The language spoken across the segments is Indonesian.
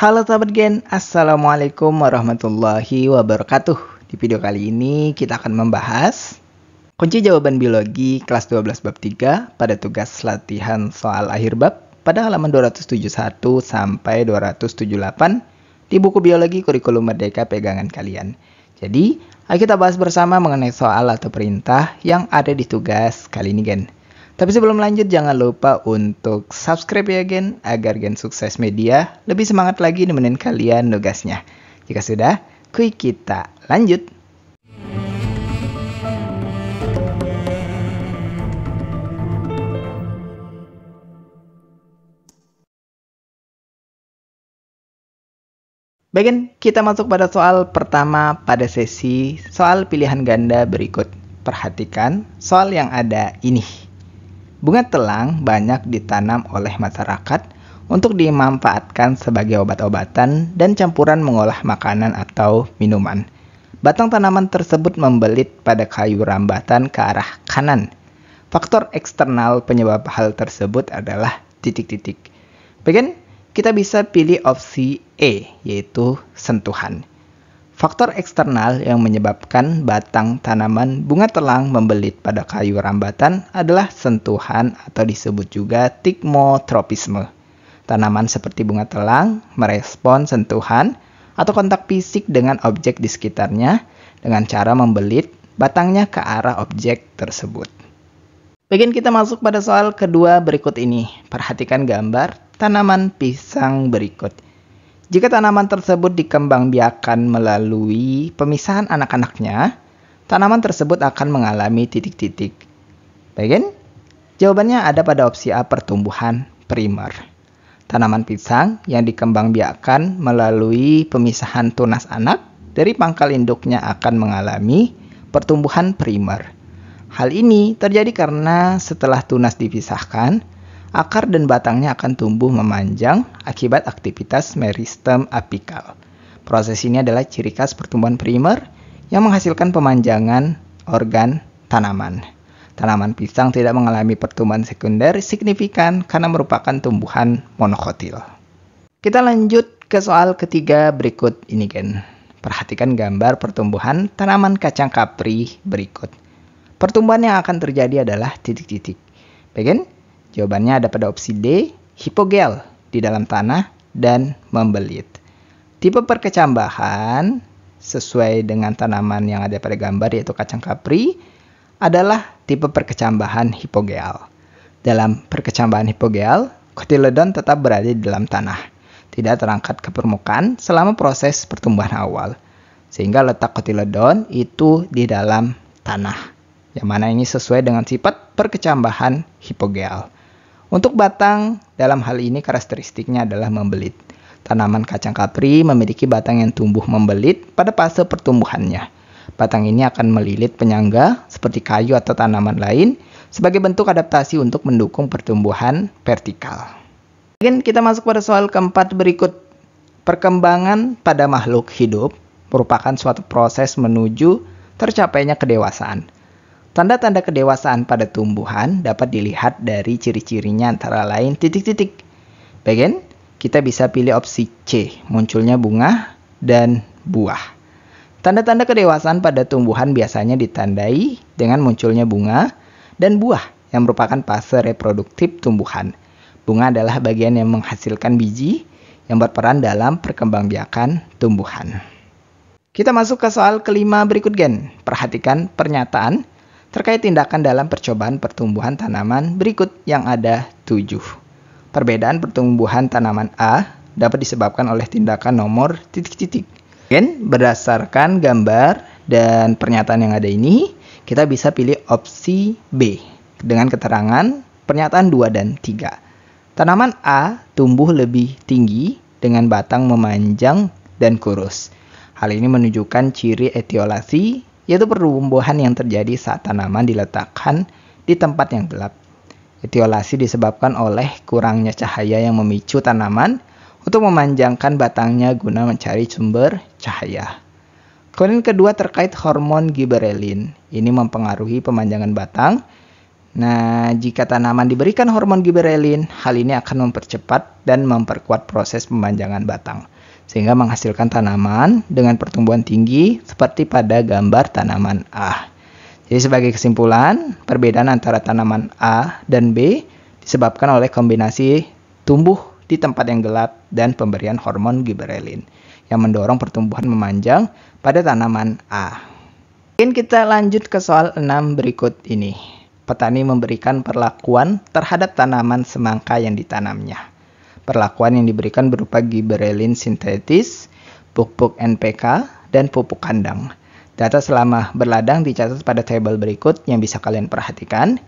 Halo sahabat Gen, Assalamualaikum warahmatullahi wabarakatuh. Di video kali ini kita akan membahas kunci jawaban biologi kelas 12 bab 3 pada tugas latihan soal akhir bab pada halaman 271 sampai 278 di buku biologi kurikulum merdeka pegangan kalian. Jadi, ayo kita bahas bersama mengenai soal atau perintah yang ada di tugas kali ini Gen. Tapi sebelum lanjut jangan lupa untuk subscribe ya Gen, agar Gen Sukses Media lebih semangat lagi nemenin kalian nugasnya. Jika sudah, kuy kita lanjut. Baik Gen, kita masuk pada soal pertama pada sesi soal pilihan ganda berikut. Perhatikan soal yang ada ini. Bunga telang banyak ditanam oleh masyarakat untuk dimanfaatkan sebagai obat-obatan dan campuran mengolah makanan atau minuman. Batang tanaman tersebut membelit pada kayu rambatan ke arah kanan. Faktor eksternal penyebab hal tersebut adalah titik-titik. Bagian kita bisa pilih opsi E, yaitu sentuhan. Faktor eksternal yang menyebabkan batang tanaman bunga telang membelit pada kayu rambatan adalah sentuhan atau disebut juga tigmotropisme. Tanaman seperti bunga telang merespon sentuhan atau kontak fisik dengan objek di sekitarnya dengan cara membelit batangnya ke arah objek tersebut. Bagian kita masuk pada soal kedua berikut ini. Perhatikan gambar tanaman pisang berikut. Jika tanaman tersebut dikembangbiakan melalui pemisahan anak-anaknya, tanaman tersebut akan mengalami titik-titik. Bagian jawabannya ada pada opsi A, pertumbuhan primer. Tanaman pisang yang dikembangbiakan melalui pemisahan tunas anak dari pangkal induknya akan mengalami pertumbuhan primer. Hal ini terjadi karena setelah tunas dipisahkan, akar dan batangnya akan tumbuh memanjang akibat aktivitas meristem apikal. Proses ini adalah ciri khas pertumbuhan primer yang menghasilkan pemanjangan organ tanaman. Tanaman pisang tidak mengalami pertumbuhan sekunder signifikan karena merupakan tumbuhan monokotil. Kita lanjut ke soal ketiga berikut ini Gen. Perhatikan gambar pertumbuhan tanaman kacang kapri berikut. Pertumbuhan yang akan terjadi adalah titik-titik. Bagian jawabannya ada pada opsi D, hipogel di dalam tanah dan membelit. Tipe perkecambahan sesuai dengan tanaman yang ada pada gambar yaitu kacang kapri adalah tipe perkecambahan hipogel. Dalam perkecambahan hipogel, kotiledon tetap berada di dalam tanah, tidak terangkat ke permukaan selama proses pertumbuhan awal. Sehingga letak kotiledon itu di dalam tanah. Yang mana ini sesuai dengan sifat perkecambahan hipogel. Untuk batang, dalam hal ini karakteristiknya adalah membelit. Tanaman kacang kapri memiliki batang yang tumbuh membelit pada fase pertumbuhannya. Batang ini akan melilit penyangga seperti kayu atau tanaman lain sebagai bentuk adaptasi untuk mendukung pertumbuhan vertikal. Kemudian kita masuk pada soal keempat berikut. Perkembangan pada makhluk hidup merupakan suatu proses menuju tercapainya kedewasaan. Tanda-tanda kedewasaan pada tumbuhan dapat dilihat dari ciri-cirinya antara lain titik-titik. Bagian kita bisa pilih opsi C, munculnya bunga dan buah. Tanda-tanda kedewasaan pada tumbuhan biasanya ditandai dengan munculnya bunga dan buah yang merupakan fase reproduktif tumbuhan. Bunga adalah bagian yang menghasilkan biji yang berperan dalam perkembangbiakan tumbuhan. Kita masuk ke soal kelima berikut Gen. Perhatikan pernyataan terkait tindakan dalam percobaan pertumbuhan tanaman berikut yang ada 7. Perbedaan pertumbuhan tanaman A dapat disebabkan oleh tindakan nomor titik-titik. Berdasarkan gambar dan pernyataan yang ada ini, kita bisa pilih opsi B dengan keterangan pernyataan 2 dan 3. Tanaman A tumbuh lebih tinggi dengan batang memanjang dan kurus. Hal ini menunjukkan ciri etiolasi, yaitu pertumbuhan yang terjadi saat tanaman diletakkan di tempat yang gelap. Etiolasi disebabkan oleh kurangnya cahaya yang memicu tanaman untuk memanjangkan batangnya guna mencari sumber cahaya. Kemudian kedua terkait hormon giberelin. Ini mempengaruhi pemanjangan batang Nah, jika tanaman diberikan hormon giberelin, hal ini akan mempercepat dan memperkuat proses pemanjangan batang, sehingga menghasilkan tanaman dengan pertumbuhan tinggi seperti pada gambar tanaman A. Jadi sebagai kesimpulan, perbedaan antara tanaman A dan B disebabkan oleh kombinasi tumbuh di tempat yang gelap dan pemberian hormon giberelin yang mendorong pertumbuhan memanjang pada tanaman A. Mungkin kita lanjut ke soal 6 berikut ini. Petani memberikan perlakuan terhadap tanaman semangka yang ditanamnya. Perlakuan yang diberikan berupa giberelin sintetis, pupuk NPK, dan pupuk kandang. Data selama berladang dicatat pada tabel berikut yang bisa kalian perhatikan.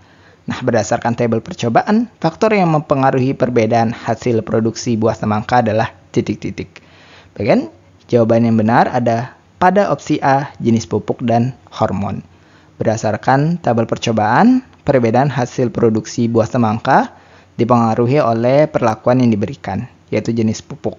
Nah, berdasarkan tabel percobaan, faktor yang mempengaruhi perbedaan hasil produksi buah semangka adalah titik-titik. Bagian jawaban yang benar ada pada opsi A, jenis pupuk dan hormon. Berdasarkan tabel percobaan, perbedaan hasil produksi buah semangka dipengaruhi oleh perlakuan yang diberikan, yaitu jenis pupuk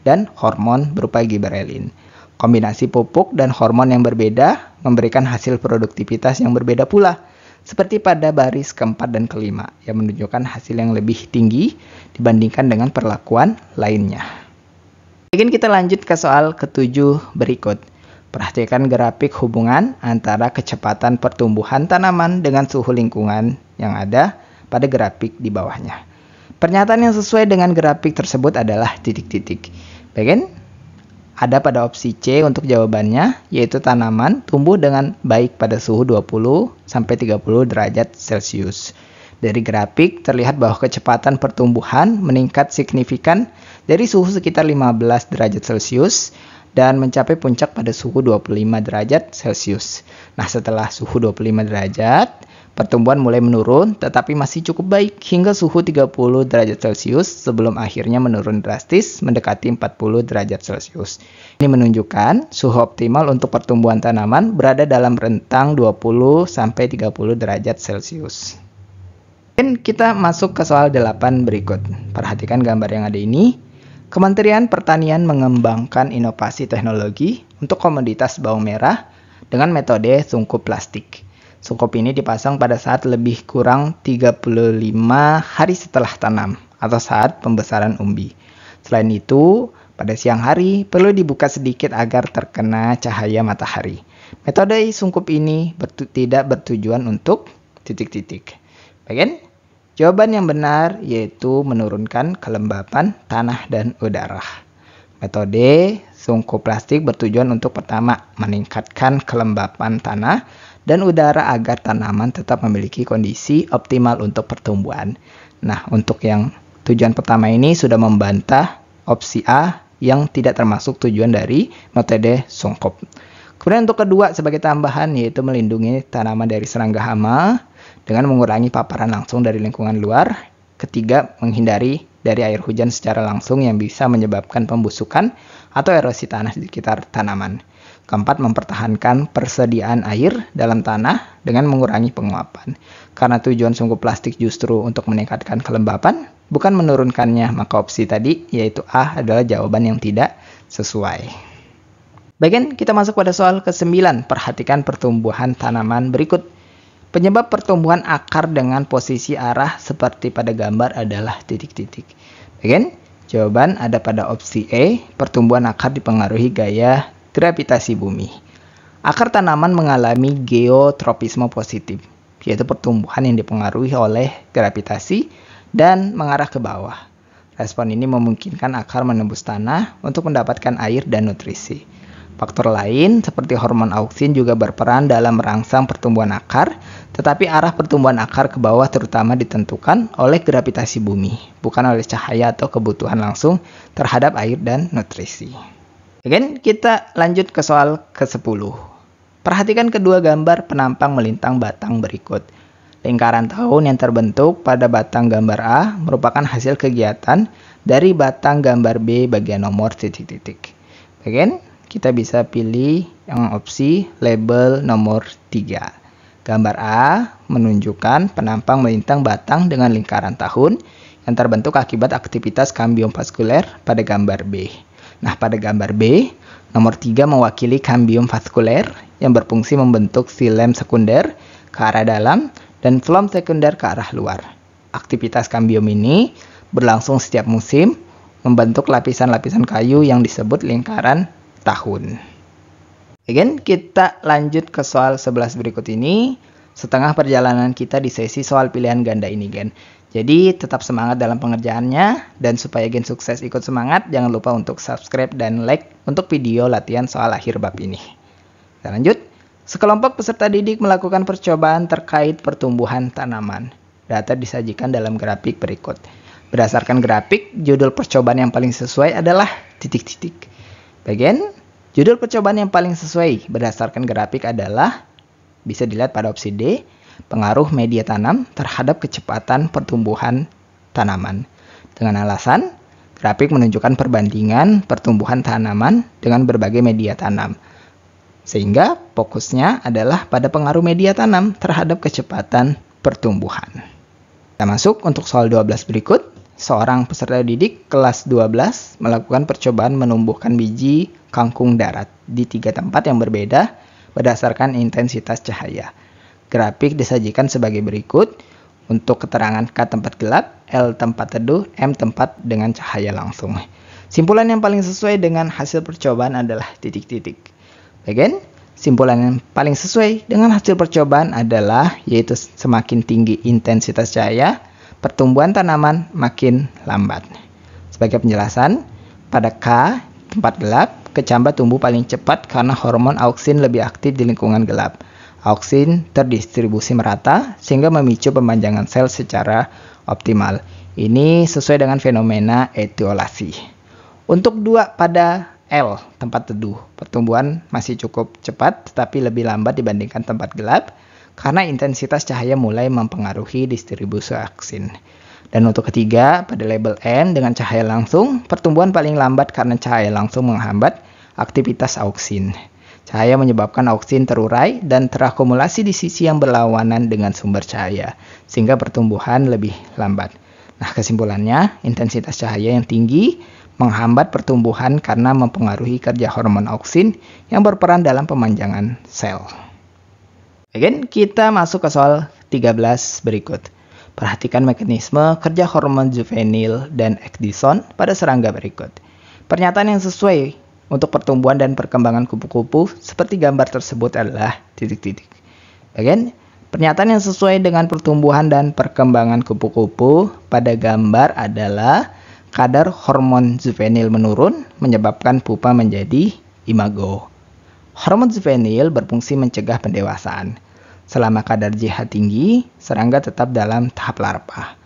dan hormon berupa giberelin. Kombinasi pupuk dan hormon yang berbeda memberikan hasil produktivitas yang berbeda pula, seperti pada baris keempat dan kelima, yang menunjukkan hasil yang lebih tinggi dibandingkan dengan perlakuan lainnya. Mungkin kita lanjut ke soal ke-7 berikut. Perhatikan grafik hubungan antara kecepatan pertumbuhan tanaman dengan suhu lingkungan yang ada pada grafik di bawahnya. Pernyataan yang sesuai dengan grafik tersebut adalah titik-titik. Bagian ada pada opsi C untuk jawabannya, yaitu tanaman tumbuh dengan baik pada suhu 20-30 derajat Celcius. Dari grafik terlihat bahwa kecepatan pertumbuhan meningkat signifikan dari suhu sekitar 15 derajat Celcius dan mencapai puncak pada suhu 25 derajat Celcius. Nah, setelah suhu 25 derajat, pertumbuhan mulai menurun tetapi masih cukup baik hingga suhu 30 derajat Celcius sebelum akhirnya menurun drastis mendekati 40 derajat Celcius. Ini menunjukkan suhu optimal untuk pertumbuhan tanaman berada dalam rentang 20-30 derajat Celcius. Dan kita masuk ke soal 8 berikut. Perhatikan gambar yang ada ini. Kementerian Pertanian mengembangkan inovasi teknologi untuk komoditas bawang merah dengan metode sungkup plastik. Sungkup ini dipasang pada saat lebih kurang 35 hari setelah tanam atau saat pembesaran umbi. Selain itu, pada siang hari perlu dibuka sedikit agar terkena cahaya matahari. Metode sungkup ini tidak bertujuan untuk titik-titik. Bagian jawaban yang benar yaitu menurunkan kelembapan tanah dan udara. Metode sungkup plastik bertujuan untuk pertama meningkatkan kelembapan tanah dan udara agar tanaman tetap memiliki kondisi optimal untuk pertumbuhan. Nah, untuk yang tujuan pertama ini sudah membantah opsi A yang tidak termasuk tujuan dari metode sungkup. Kemudian untuk kedua sebagai tambahan yaitu melindungi tanaman dari serangga hama dengan mengurangi paparan langsung dari lingkungan luar. Ketiga, menghindari dari air hujan secara langsung yang bisa menyebabkan pembusukan atau erosi tanah di sekitar tanaman. Keempat, mempertahankan persediaan air dalam tanah dengan mengurangi penguapan. Karena tujuan sungkup plastik justru untuk meningkatkan kelembapan, bukan menurunkannya, maka opsi tadi yaitu A adalah jawaban yang tidak sesuai. Bagian kita masuk pada soal ke-9. Perhatikan pertumbuhan tanaman berikut. Penyebab pertumbuhan akar dengan posisi arah seperti pada gambar adalah titik-titik. Bagian jawaban ada pada opsi E, pertumbuhan akar dipengaruhi gaya gravitasi bumi. Akar tanaman mengalami geotropisme positif, yaitu pertumbuhan yang dipengaruhi oleh gravitasi dan mengarah ke bawah. Respon ini memungkinkan akar menembus tanah untuk mendapatkan air dan nutrisi. Faktor lain seperti hormon auksin juga berperan dalam merangsang pertumbuhan akar, tetapi arah pertumbuhan akar ke bawah terutama ditentukan oleh gravitasi bumi, bukan oleh cahaya atau kebutuhan langsung terhadap air dan nutrisi. Oke, kita lanjut ke soal ke-10. Perhatikan kedua gambar penampang melintang batang berikut. Lingkaran tahun yang terbentuk pada batang gambar A merupakan hasil kegiatan dari batang gambar B bagian nomor titik-titik. Bagian kita bisa pilih yang opsi label nomor 3. Gambar A menunjukkan penampang melintang batang dengan lingkaran tahun yang terbentuk akibat aktivitas kambium vaskuler pada gambar B. Nah, pada gambar B, nomor 3 mewakili kambium vaskuler yang berfungsi membentuk silem sekunder ke arah dalam dan flom sekunder ke arah luar. Aktivitas kambium ini berlangsung setiap musim, membentuk lapisan-lapisan kayu yang disebut lingkaran tahun. Again, kita lanjut ke soal 11 berikut ini. Setengah perjalanan kita di sesi soal pilihan ganda ini, Gen. Jadi, tetap semangat dalam pengerjaannya, dan supaya Gen sukses ikut semangat, jangan lupa untuk subscribe dan like untuk video latihan soal akhir bab ini. Kita lanjut. Sekelompok peserta didik melakukan percobaan terkait pertumbuhan tanaman. Data disajikan dalam grafik berikut. Berdasarkan grafik, judul percobaan yang paling sesuai adalah titik-titik. Bagian judul percobaan yang paling sesuai berdasarkan grafik adalah, bisa dilihat pada opsi D, pengaruh media tanam terhadap kecepatan pertumbuhan tanaman. Dengan alasan, grafik menunjukkan perbandingan pertumbuhan tanaman dengan berbagai media tanam. Sehingga fokusnya adalah pada pengaruh media tanam terhadap kecepatan pertumbuhan. Kita masuk untuk soal 12 berikut. Seorang peserta didik kelas 12 melakukan percobaan menumbuhkan biji kangkung darat di 3 tempat yang berbeda berdasarkan intensitas cahaya. Grafik disajikan sebagai berikut. Untuk keterangan K tempat gelap, L tempat teduh, M tempat dengan cahaya langsung. Simpulan yang paling sesuai dengan hasil percobaan adalah titik-titik. Bagian simpulan yang paling sesuai dengan hasil percobaan adalah yaitu semakin tinggi intensitas cahaya, pertumbuhan tanaman makin lambat. Sebagai penjelasan, pada K tempat gelap, kecambah tumbuh paling cepat karena hormon auksin lebih aktif di lingkungan gelap. Auksin terdistribusi merata sehingga memicu pemanjangan sel secara optimal. Ini sesuai dengan fenomena etiolasi. Untuk 2 pada L tempat teduh, pertumbuhan masih cukup cepat tetapi lebih lambat dibandingkan tempat gelap karena intensitas cahaya mulai mempengaruhi distribusi auksin. Dan untuk ketiga, pada label N dengan cahaya langsung, pertumbuhan paling lambat karena cahaya langsung menghambat aktivitas auksin. Cahaya menyebabkan auksin terurai dan terakumulasi di sisi yang berlawanan dengan sumber cahaya, sehingga pertumbuhan lebih lambat. Nah, kesimpulannya, intensitas cahaya yang tinggi menghambat pertumbuhan karena mempengaruhi kerja hormon auksin yang berperan dalam pemanjangan sel. Again, kita masuk ke soal 13 berikut. Perhatikan mekanisme kerja hormon juvenil dan ecdison pada serangga berikut. Pernyataan yang sesuai untuk pertumbuhan dan perkembangan kupu-kupu seperti gambar tersebut adalah titik-titik. Again, pernyataan yang sesuai dengan pertumbuhan dan perkembangan kupu-kupu pada gambar adalah kadar hormon juvenil menurun menyebabkan pupa menjadi imago. Hormon juvenil berfungsi mencegah pendewasaan. Selama kadar JH tinggi, serangga tetap dalam tahap larva.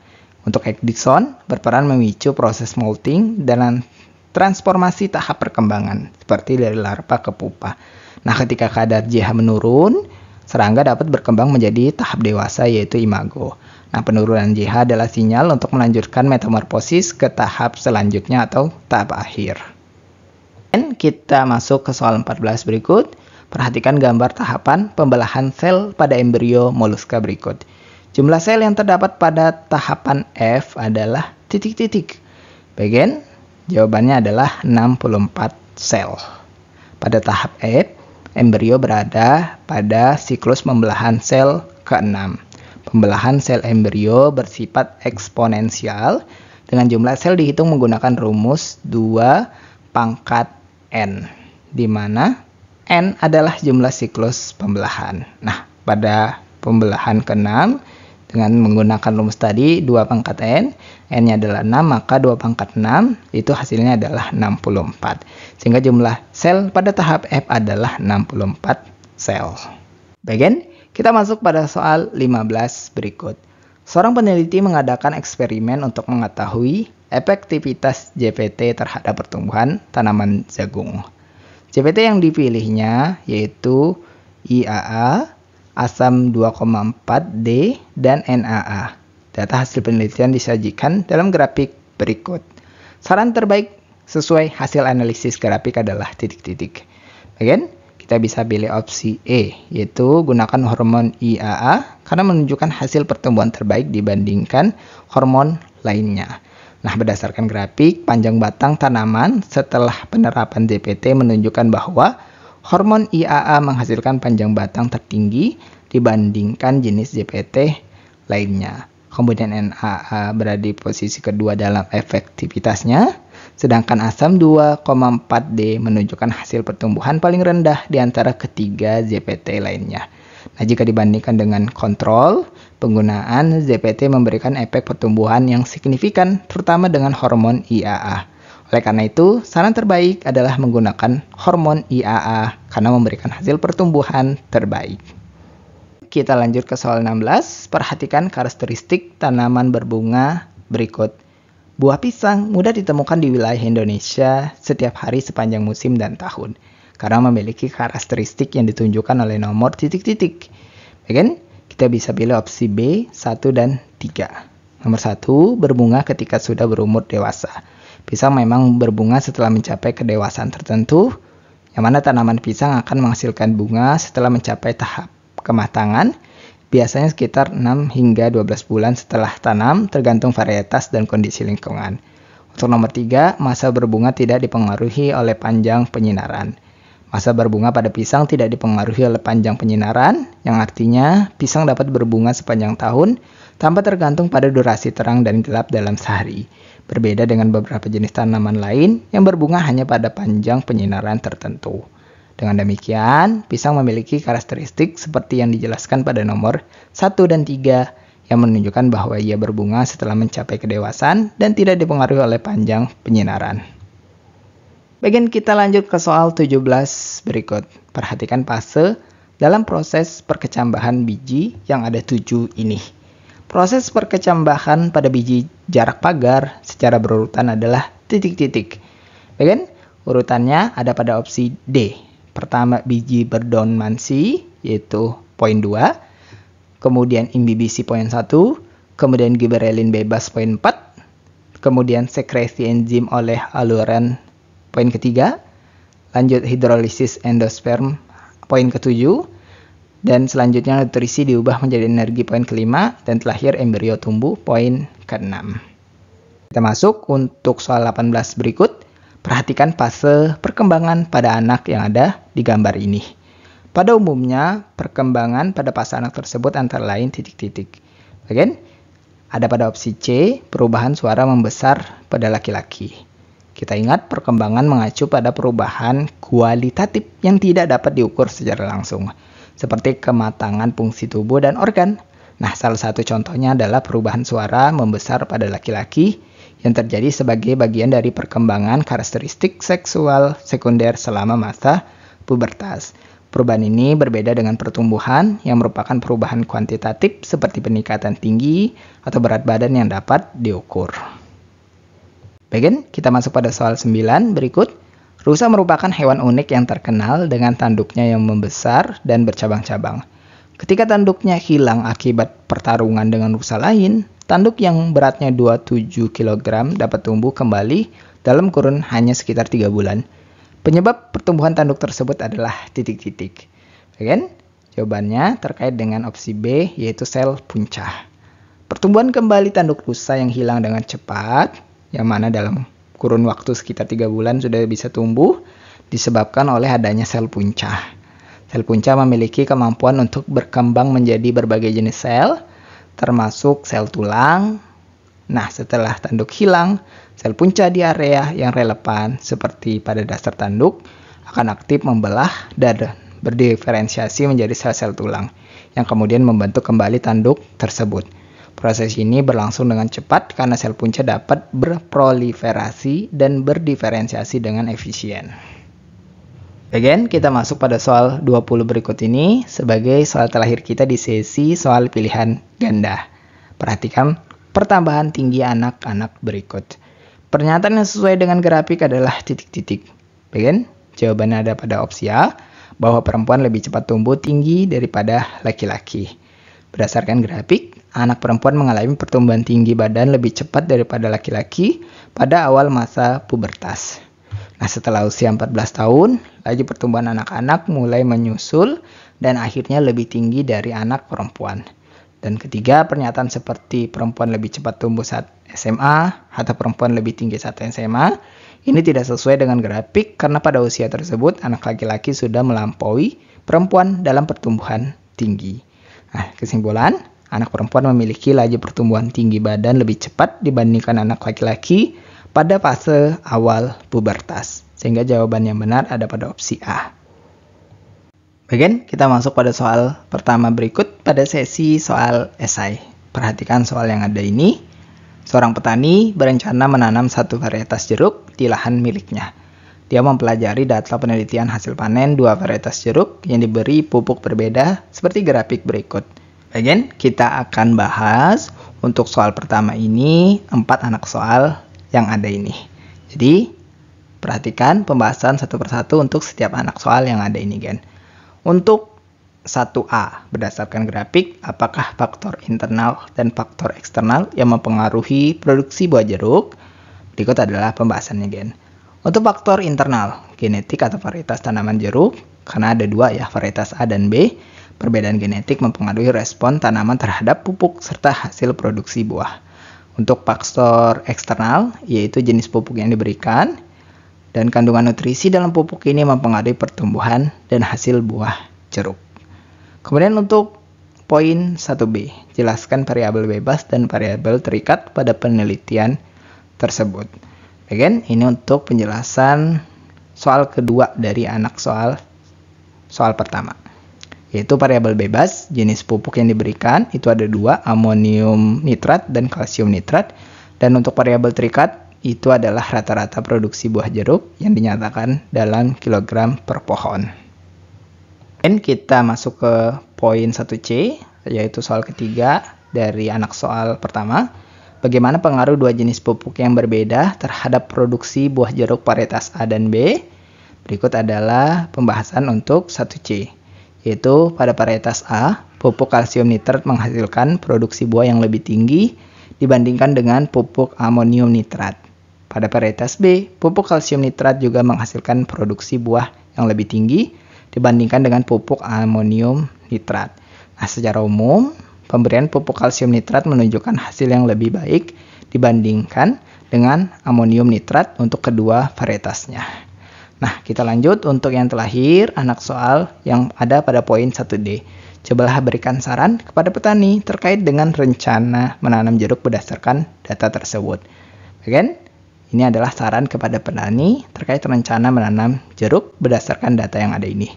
Untuk ecdison, berperan memicu proses molting dan transformasi tahap perkembangan, seperti dari larva ke pupa. Nah, ketika kadar JH menurun, serangga dapat berkembang menjadi tahap dewasa, yaitu imago. Nah, penurunan JH adalah sinyal untuk melanjutkan metamorfosis ke tahap selanjutnya atau tahap akhir. Dan kita masuk ke soal 14 berikut. Perhatikan gambar tahapan pembelahan sel pada embrio moluska berikut. Jumlah sel yang terdapat pada tahapan F adalah titik-titik. Bagian jawabannya adalah 64 sel. Pada tahap F, embrio berada pada siklus pembelahan sel ke-6. Pembelahan sel embrio bersifat eksponensial dengan jumlah sel dihitung menggunakan rumus 2 pangkat N, di mana N adalah jumlah siklus pembelahan. Nah, pada pembelahan ke-6 dengan menggunakan rumus tadi 2 pangkat N, N-nya adalah 6, maka 2 pangkat 6 itu hasilnya adalah 64. Sehingga jumlah sel pada tahap F adalah 64 sel. Bagian, kita masuk pada soal 15 berikut. Seorang peneliti mengadakan eksperimen untuk mengetahui efektivitas JPT terhadap pertumbuhan tanaman jagung. JPT yang dipilihnya yaitu IAA, asam 2,4D, dan NAA. Data hasil penelitian disajikan dalam grafik berikut. Saran terbaik sesuai hasil analisis grafik adalah titik-titik. Bagian, kita bisa pilih opsi E, yaitu gunakan hormon IAA karena menunjukkan hasil pertumbuhan terbaik dibandingkan hormon lainnya. Nah, berdasarkan grafik, panjang batang tanaman setelah penerapan JPT menunjukkan bahwa hormon IAA menghasilkan panjang batang tertinggi dibandingkan jenis JPT lainnya. Kemudian NAA berada di posisi kedua dalam efektivitasnya, sedangkan asam 2,4D menunjukkan hasil pertumbuhan paling rendah di antara ketiga JPT lainnya. Nah, jika dibandingkan dengan kontrol, penggunaan ZPT memberikan efek pertumbuhan yang signifikan, terutama dengan hormon IAA. Oleh karena itu, saran terbaik adalah menggunakan hormon IAA karena memberikan hasil pertumbuhan terbaik. Kita lanjut ke soal 16. Perhatikan karakteristik tanaman berbunga berikut. Buah pisang mudah ditemukan di wilayah Indonesia setiap hari sepanjang musim dan tahun, karena memiliki karakteristik yang ditunjukkan oleh nomor titik-titik. Baik, kita bisa pilih opsi B, 1 dan 3. Nomor 1, berbunga ketika sudah berumur dewasa. Pisang memang berbunga setelah mencapai kedewasaan tertentu, yang mana tanaman pisang akan menghasilkan bunga setelah mencapai tahap kematangan, biasanya sekitar 6 hingga 12 bulan setelah tanam, tergantung varietas dan kondisi lingkungan. Untuk nomor 3, masa berbunga tidak dipengaruhi oleh panjang penyinaran. Masa berbunga pada pisang tidak dipengaruhi oleh panjang penyinaran, yang artinya pisang dapat berbunga sepanjang tahun tanpa tergantung pada durasi terang dan gelap dalam sehari. Berbeda dengan beberapa jenis tanaman lain yang berbunga hanya pada panjang penyinaran tertentu. Dengan demikian, pisang memiliki karakteristik seperti yang dijelaskan pada nomor 1 dan 3 yang menunjukkan bahwa ia berbunga setelah mencapai kedewasaan dan tidak dipengaruhi oleh panjang penyinaran. Bagian kita lanjut ke soal 17 berikut. Perhatikan fase dalam proses perkecambahan biji yang ada 7 ini. Proses perkecambahan pada biji jarak pagar secara berurutan adalah titik-titik. Bagian urutannya ada pada opsi D. Pertama biji berdonmansi yaitu poin 2, kemudian imbibisi poin 1, kemudian giberelin bebas poin 4, kemudian sekresi enzim oleh aluran poin ketiga, lanjut hidrolisis endosperm poin ke-7, dan selanjutnya nutrisi diubah menjadi energi poin ke-5, dan terakhir embrio tumbuh poin ke-6. Kita masuk untuk soal 18 berikut. Perhatikan fase perkembangan pada anak yang ada di gambar ini. Pada umumnya, perkembangan pada fase anak tersebut antara lain titik-titik. Bagian ada pada opsi C, perubahan suara membesar pada laki-laki. Kita ingat perkembangan mengacu pada perubahan kualitatif yang tidak dapat diukur secara langsung, seperti kematangan fungsi tubuh dan organ. Nah, salah satu contohnya adalah perubahan suara membesar pada laki-laki yang terjadi sebagai bagian dari perkembangan karakteristik seksual sekunder selama masa pubertas. Perubahan ini berbeda dengan pertumbuhan yang merupakan perubahan kuantitatif seperti peningkatan tinggi atau berat badan yang dapat diukur. Bagian kita masuk pada soal 9 berikut. Rusa merupakan hewan unik yang terkenal dengan tanduknya yang membesar dan bercabang-cabang. Ketika tanduknya hilang akibat pertarungan dengan rusa lain, tanduk yang beratnya 27 kg dapat tumbuh kembali dalam kurun hanya sekitar 3 bulan. Penyebab pertumbuhan tanduk tersebut adalah titik-titik. Bagian jawabannya terkait dengan opsi B, yaitu sel punca. Pertumbuhan kembali tanduk rusa yang hilang dengan cepat, yang mana dalam kurun waktu sekitar 3 bulan sudah bisa tumbuh, disebabkan oleh adanya sel punca. Sel punca memiliki kemampuan untuk berkembang menjadi berbagai jenis sel, termasuk sel tulang. Nah, setelah tanduk hilang, sel punca di area yang relevan seperti pada dasar tanduk akan aktif membelah dan berdiferensiasi menjadi sel-sel tulang yang kemudian membentuk kembali tanduk tersebut. Proses ini berlangsung dengan cepat karena sel punca dapat berproliferasi dan berdiferensiasi dengan efisien. Bagian kita masuk pada soal 20 berikut ini sebagai soal terakhir kita di sesi soal pilihan ganda. Perhatikan pertambahan tinggi anak-anak berikut. Pernyataan yang sesuai dengan grafik adalah titik-titik. Bagian jawabannya ada pada opsi A, bahwa perempuan lebih cepat tumbuh tinggi daripada laki-laki. Berdasarkan grafik, anak perempuan mengalami pertumbuhan tinggi badan lebih cepat daripada laki-laki pada awal masa pubertas. Nah, setelah usia 14 tahun, laju pertumbuhan anak-anak mulai menyusul dan akhirnya lebih tinggi dari anak perempuan. Dan ketiga, pernyataan seperti perempuan lebih cepat tumbuh saat SMA atau perempuan lebih tinggi saat SMA, ini tidak sesuai dengan grafik karena pada usia tersebut anak laki-laki sudah melampaui perempuan dalam pertumbuhan tinggi. Nah, kesimpulan, anak perempuan memiliki laju pertumbuhan tinggi badan lebih cepat dibandingkan anak laki-laki pada fase awal pubertas. Sehingga jawaban yang benar ada pada opsi A. Baik, kita masuk pada soal pertama berikut pada sesi soal esai. Perhatikan soal yang ada ini. Seorang petani berencana menanam satu varietas jeruk di lahan miliknya. Dia mempelajari data penelitian hasil panen dua varietas jeruk yang diberi pupuk berbeda seperti grafik berikut. Baik, kita akan bahas untuk soal pertama ini 4 anak soal yang ada ini. Jadi, perhatikan pembahasan satu persatu untuk setiap anak soal yang ada ini, Gen. Untuk 1A, berdasarkan grafik, apakah faktor internal dan faktor eksternal yang mempengaruhi produksi buah jeruk? Berikut adalah pembahasannya, Gen. Untuk faktor internal, genetik atau varietas tanaman jeruk, karena ada 2 ya, varietas A dan B, perbedaan genetik mempengaruhi respon tanaman terhadap pupuk serta hasil produksi buah. Untuk faktor eksternal, yaitu jenis pupuk yang diberikan, dan kandungan nutrisi dalam pupuk ini mempengaruhi pertumbuhan dan hasil buah jeruk. Kemudian untuk poin 1B, jelaskan variabel bebas dan variabel terikat pada penelitian tersebut. Baik, ini untuk penjelasan soal kedua dari anak soal pertama. Yaitu variabel bebas, jenis pupuk yang diberikan, itu ada 2, amonium nitrat dan kalsium nitrat. Dan untuk variabel terikat, itu adalah rata-rata produksi buah jeruk yang dinyatakan dalam kilogram per pohon. Dan kita masuk ke poin 1C, yaitu soal ketiga dari anak soal pertama. Bagaimana pengaruh 2 jenis pupuk yang berbeda terhadap produksi buah jeruk varietas A dan B? Berikut adalah pembahasan untuk 1C, yaitu pada varietas A, pupuk kalsium nitrat menghasilkan produksi buah yang lebih tinggi dibandingkan dengan pupuk amonium nitrat. Pada varietas B, pupuk kalsium nitrat juga menghasilkan produksi buah yang lebih tinggi dibandingkan dengan pupuk amonium nitrat. Nah, secara umum, pemberian pupuk kalsium nitrat menunjukkan hasil yang lebih baik dibandingkan dengan amonium nitrat untuk kedua varietasnya. Nah, kita lanjut untuk yang terakhir, anak soal yang ada pada poin 1D. Cobalah berikan saran kepada petani terkait dengan rencana menanam jeruk berdasarkan data tersebut. Baik, ini adalah saran kepada petani terkait rencana menanam jeruk berdasarkan data yang ada ini.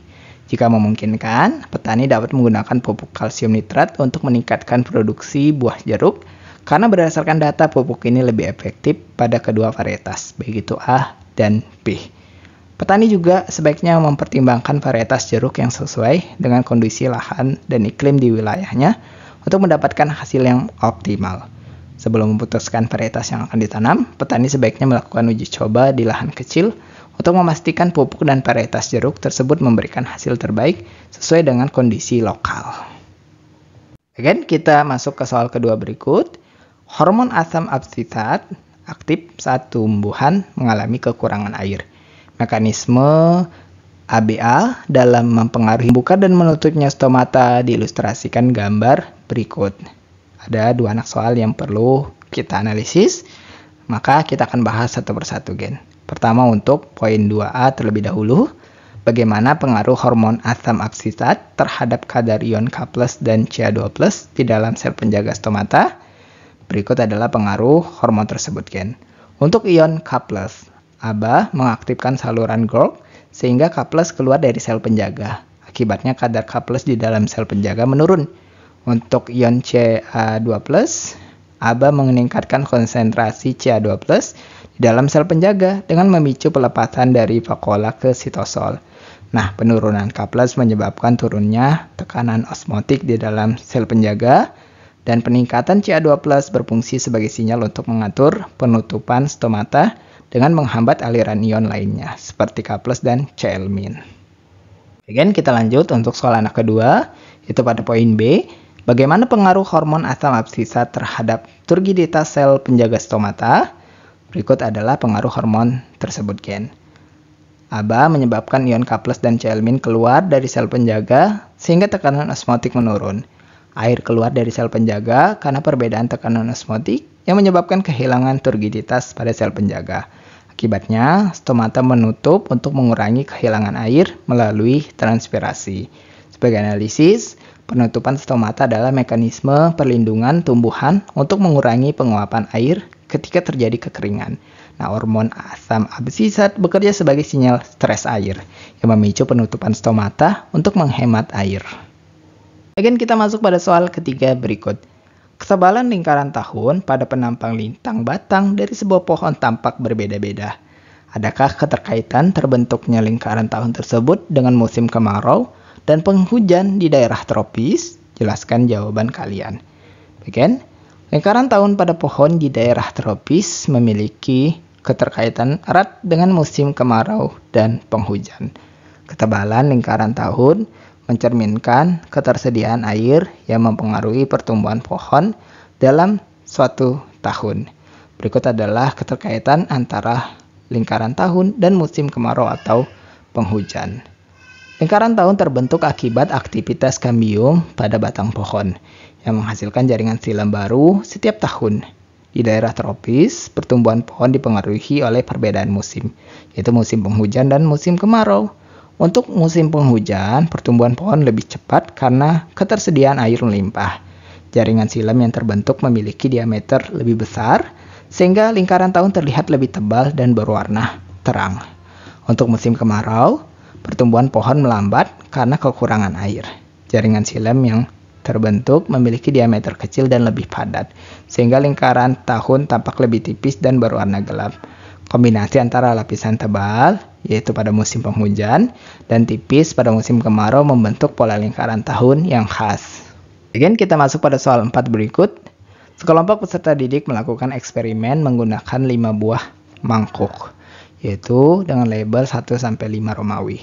Jika memungkinkan, petani dapat menggunakan pupuk kalsium nitrat untuk meningkatkan produksi buah jeruk karena berdasarkan data pupuk ini lebih efektif pada kedua varietas, baik itu A dan B. Petani juga sebaiknya mempertimbangkan varietas jeruk yang sesuai dengan kondisi lahan dan iklim di wilayahnya untuk mendapatkan hasil yang optimal. Sebelum memutuskan varietas yang akan ditanam, petani sebaiknya melakukan uji coba di lahan kecil untuk memastikan pupuk dan varietas jeruk tersebut memberikan hasil terbaik sesuai dengan kondisi lokal. Again, kita masuk ke soal kedua berikut. Hormon asam absisat aktif saat tumbuhan mengalami kekurangan air. Mekanisme ABA dalam mempengaruhi buka dan menutupnya stomata diilustrasikan gambar berikut. Ada 2 anak soal yang perlu kita analisis, maka kita akan bahas satu persatu, Gen. Pertama untuk poin 2A terlebih dahulu, bagaimana pengaruh hormon asam absisat terhadap kadar ion K+ dan Ca2+ di dalam sel penjaga stomata. Berikut adalah pengaruh hormon tersebut, Gen. Untuk ion K+, ABA mengaktifkan saluran Golgi sehingga K+ keluar dari sel penjaga. Akibatnya kadar K+ di dalam sel penjaga menurun. Untuk ion Ca2+, ABA meningkatkan konsentrasi Ca2+ di dalam sel penjaga dengan memicu pelepasan dari vakuola ke sitosol. Nah, penurunan K+ menyebabkan turunnya tekanan osmotik di dalam sel penjaga dan peningkatan Ca2+ berfungsi sebagai sinyal untuk mengatur penutupan stomata dengan menghambat aliran ion lainnya seperti K+ dan Cl-. Again, kita lanjut untuk soal anak kedua, itu pada poin B. Bagaimana pengaruh hormon asam absisat terhadap turgiditas sel penjaga stomata? Berikut adalah pengaruh hormon tersebut, Gen. ABA menyebabkan ion K+ dan Cl- keluar dari sel penjaga sehingga tekanan osmotik menurun. Air keluar dari sel penjaga karena perbedaan tekanan osmotik yang menyebabkan kehilangan turgiditas pada sel penjaga. Akibatnya, stomata menutup untuk mengurangi kehilangan air melalui transpirasi. Sebagai analisis, Penutupan stomata adalah mekanisme perlindungan tumbuhan untuk mengurangi penguapan air ketika terjadi kekeringan. Nah, hormon asam absisat bekerja sebagai sinyal stres air yang memicu penutupan stomata untuk menghemat air. Bagian kita masuk pada soal ketiga berikut. Ketebalan lingkaran tahun pada penampang lintang batang dari sebuah pohon tampak berbeda-beda. Adakah keterkaitan terbentuknya lingkaran tahun tersebut dengan musim kemarau dan penghujan di daerah tropis? Jelaskan jawaban kalian. Bagian, lingkaran tahun pada pohon di daerah tropis memiliki keterkaitan erat dengan musim kemarau dan penghujan. Ketebalan lingkaran tahun mencerminkan ketersediaan air yang mempengaruhi pertumbuhan pohon dalam suatu tahun. Berikut adalah keterkaitan antara lingkaran tahun dan musim kemarau atau penghujan. Lingkaran tahun terbentuk akibat aktivitas kambium pada batang pohon yang menghasilkan jaringan silam baru setiap tahun. Di daerah tropis, pertumbuhan pohon dipengaruhi oleh perbedaan musim, yaitu musim penghujan dan musim kemarau. Untuk musim penghujan, pertumbuhan pohon lebih cepat karena ketersediaan air melimpah. Jaringan silam yang terbentuk memiliki diameter lebih besar, sehingga lingkaran tahun terlihat lebih tebal dan berwarna terang. Untuk musim kemarau, pertumbuhan pohon melambat karena kekurangan air. Jaringan silam yang terbentuk memiliki diameter kecil dan lebih padat, sehingga lingkaran tahun tampak lebih tipis dan berwarna gelap. Kombinasi antara lapisan tebal, yaitu pada musim penghujan, dan tipis pada musim kemarau membentuk pola lingkaran tahun yang khas. Kemudian kita masuk pada soal 4 berikut. Sekelompok peserta didik melakukan eksperimen menggunakan 5 buah mangkuk, yaitu dengan label 1-5 Romawi.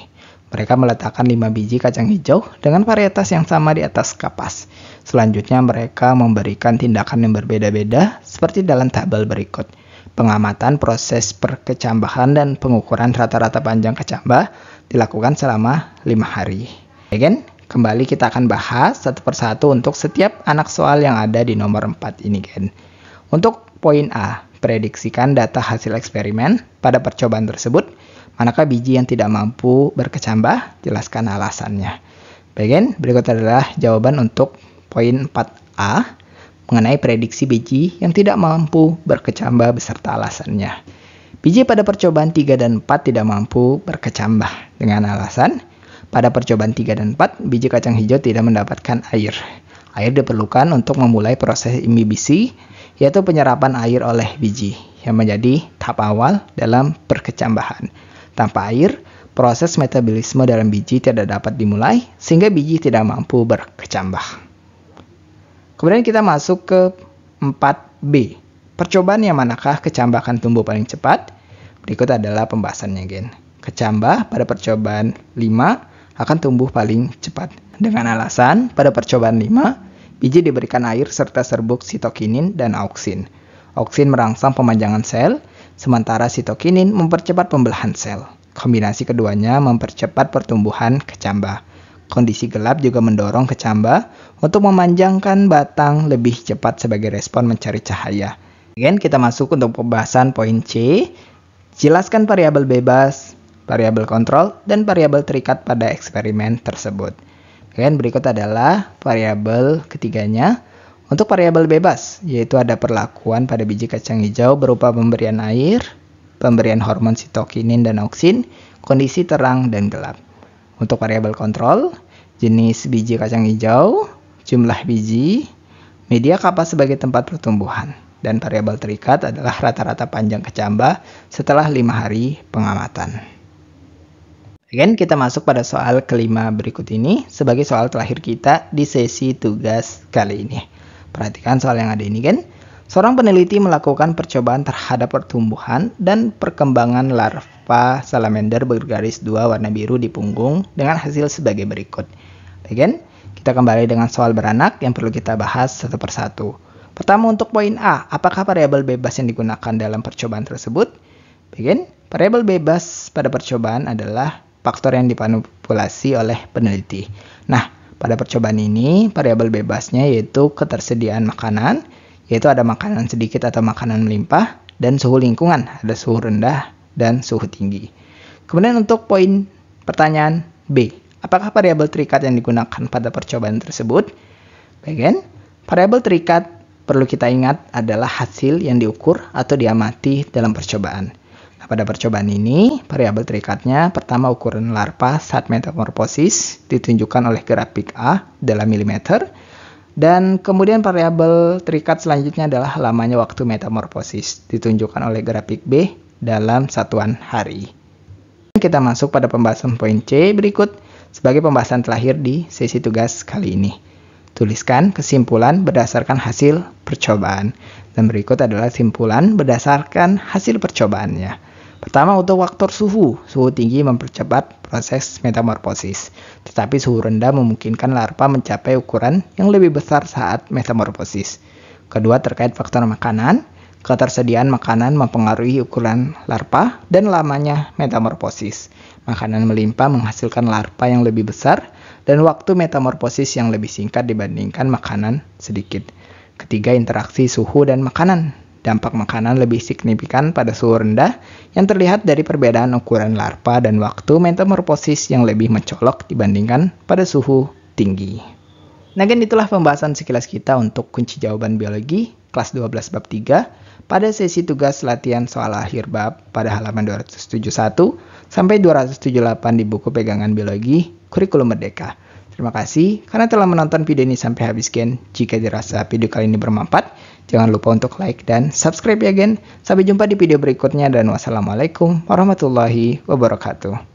Mereka meletakkan 5 biji kacang hijau dengan varietas yang sama di atas kapas. Selanjutnya mereka memberikan tindakan yang berbeda-beda seperti dalam tabel berikut. Pengamatan proses perkecambahan dan pengukuran rata-rata panjang kecambah dilakukan selama 5 hari. Again, kembali kita akan bahas satu persatu untuk setiap anak soal yang ada di nomor 4 ini, Gen. Untuk poin A, prediksikan data hasil eksperimen pada percobaan tersebut. Manakah biji yang tidak mampu berkecambah? Jelaskan alasannya. Bagian berikut adalah jawaban untuk poin 4A mengenai prediksi biji yang tidak mampu berkecambah beserta alasannya. Biji pada percobaan 3 dan 4 tidak mampu berkecambah dengan alasan pada percobaan 3 dan 4 biji kacang hijau tidak mendapatkan air. Air diperlukan untuk memulai proses imbibisi, yaitu penyerapan air oleh biji yang menjadi tahap awal dalam perkecambahan. Tanpa air, proses metabolisme dalam biji tidak dapat dimulai sehingga biji tidak mampu berkecambah. Kemudian kita masuk ke 4B. Percobaan yang manakah kecambah akan tumbuh paling cepat? Berikut adalah pembahasannya, Gen. Kecambah pada percobaan 5 akan tumbuh paling cepat. Dengan alasan pada percobaan 5, biji diberikan air serta serbuk sitokinin dan auksin. Auksin merangsang pemanjangan sel, sementara sitokinin mempercepat pembelahan sel. Kombinasi keduanya mempercepat pertumbuhan kecambah. Kondisi gelap juga mendorong kecambah untuk memanjangkan batang lebih cepat sebagai respon mencari cahaya. Kemudian kita masuk untuk pembahasan poin C. Jelaskan variabel bebas, variabel kontrol, dan variabel terikat pada eksperimen tersebut. Kemudian berikut adalah variabel ketiganya. Untuk variabel bebas, yaitu ada perlakuan pada biji kacang hijau berupa pemberian air, pemberian hormon sitokinin dan auksin, kondisi terang dan gelap. Untuk variabel kontrol, jenis biji kacang hijau, jumlah biji, media kapas sebagai tempat pertumbuhan. Dan variabel terikat adalah rata-rata panjang kecambah setelah 5 hari pengamatan. Again, kita masuk pada soal kelima berikut ini sebagai soal terakhir kita di sesi tugas kali ini. Perhatikan soal yang ada ini, kan? Seorang peneliti melakukan percobaan terhadap pertumbuhan dan perkembangan larva salamander bergaris 2 warna biru di punggung dengan hasil sebagai berikut. Bagian, kita kembali dengan soal beranak yang perlu kita bahas satu persatu. Pertama untuk poin A, apakah variabel bebas yang digunakan dalam percobaan tersebut? Bagian, variabel bebas pada percobaan adalah faktor yang dimanipulasi oleh peneliti. Nah, pada percobaan ini, variabel bebasnya yaitu ketersediaan makanan, yaitu ada makanan sedikit atau makanan melimpah, dan suhu lingkungan, ada suhu rendah dan suhu tinggi. Kemudian untuk poin pertanyaan B, Apakah variabel terikat yang digunakan pada percobaan tersebut? Bagian, variabel terikat perlu kita ingat adalah hasil yang diukur atau diamati dalam percobaan. Nah, pada percobaan ini, variabel terikatnya pertama ukuran larva saat metamorfosis ditunjukkan oleh grafik A dalam milimeter, dan kemudian variabel terikat selanjutnya adalah lamanya waktu metamorfosis ditunjukkan oleh grafik B dalam satuan hari. Kita masuk pada pembahasan poin C berikut sebagai pembahasan terakhir di sesi tugas kali ini. Tuliskan kesimpulan berdasarkan hasil percobaan. Dan berikut adalah kesimpulan berdasarkan hasil percobaannya. Pertama, untuk faktor suhu. Suhu tinggi mempercepat proses metamorfosis. Tetapi suhu rendah memungkinkan larva mencapai ukuran yang lebih besar saat metamorfosis. Kedua, terkait faktor makanan. Ketersediaan makanan mempengaruhi ukuran larva dan lamanya metamorfosis. Makanan melimpah menghasilkan larva yang lebih besar dan waktu metamorfosis yang lebih singkat dibandingkan makanan sedikit. Ketiga, interaksi suhu dan makanan. Dampak makanan lebih signifikan pada suhu rendah yang terlihat dari perbedaan ukuran larva dan waktu metamorfosis yang lebih mencolok dibandingkan pada suhu tinggi. Nah, itulah pembahasan sekilas kita untuk kunci jawaban biologi kelas 12 bab 3 pada sesi tugas latihan soal akhir bab pada halaman 271 sampai 278 di buku pegangan biologi Kurikulum Merdeka. Terima kasih karena telah menonton video ini sampai habis, Gen. Jika dirasa video kali ini bermanfaat, jangan lupa untuk like dan subscribe ya, Gen. Sampai jumpa di video berikutnya dan wassalamualaikum warahmatullahi wabarakatuh.